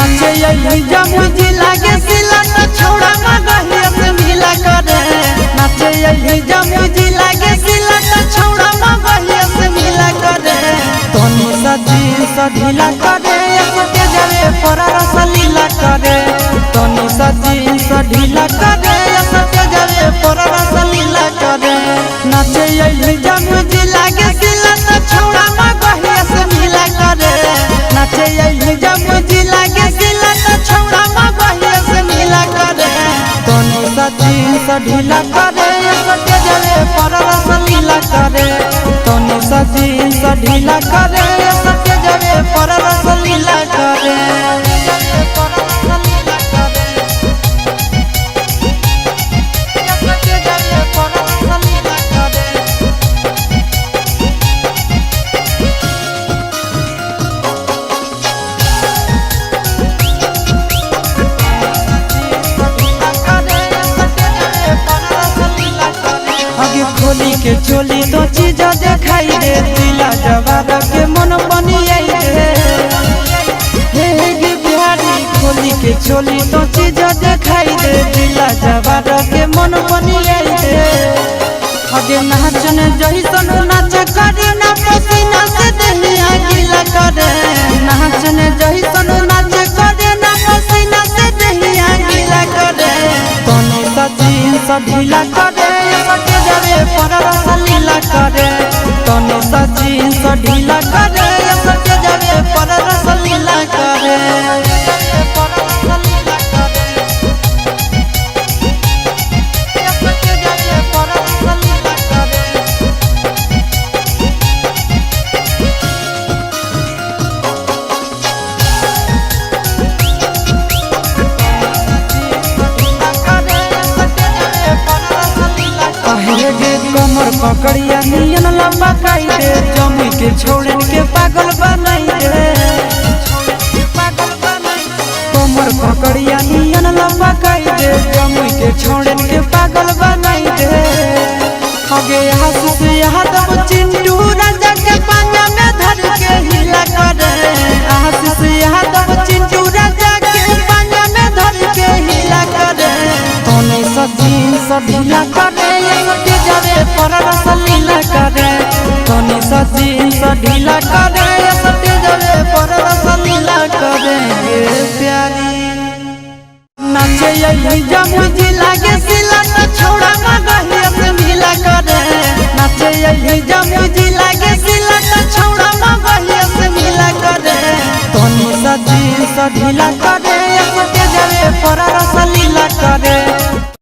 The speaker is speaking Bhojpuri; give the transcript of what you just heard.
नाचे मुझे लागे सिला तो छोड़ा मगहिया से मिला करे। नाचे मुझे लागे सिला तो छोड़ा मगहिया से मिला करे। तोनी जींस ढीला करे सके जावे पर रस लीला करे। तोनी जींस ढीला करे सके जावे पर रस लीला करे। नाचे मुझे लागे सिला तो छोड़ा मगहिया से मिला करे। नाचे मुझे लागे सिला तो छोड़ा मगहिया से मिला करे। तोनी जींस ढीला करे सके जावे पर रस लीला करे। तोनी जींस ढीला करे सके जावे पर रस लीला करे। खोली के चोली तो चीज दिखाई दे दिला जवाब के मन बनी दे। बिहारी खोली के चोली तो चीज दिखाई दे दिला जवाब के मन बनी दे। अगे नाचन जैसन नाच करे ना पसीना से दहिया गीला करे। नाचन जैसन नाच करे ना पसीना से दहिया गीला करे। तोनी जींस ढीला करे सके जावे पर रस लीला करे। तोनी जींस ढीला करे सके जावे पर रस लीला करे। कमर पकड़िया नियन लंबा काई दे जमी के छोड़न के पागल बनाई दे। कमर पकड़िया नियन लंबा काई दे जमी के छोड़न के पागल बनाई दे। अगे हाथ से यादव चिंटू राजा के पांजा में धर के हिला करे। हाथ से यादव चिंटू राजा के पांजा में धर के हिला करे। तोनी जींस ढीला करे सके जावे पर रस लीला करे। तोनी जींस ढीला करे सके जावे पर रस लीला करे। प्यारी नाचे मुझे लागे सिला तो छोड़ा मगहिया से मिला करे। नाचे मुझे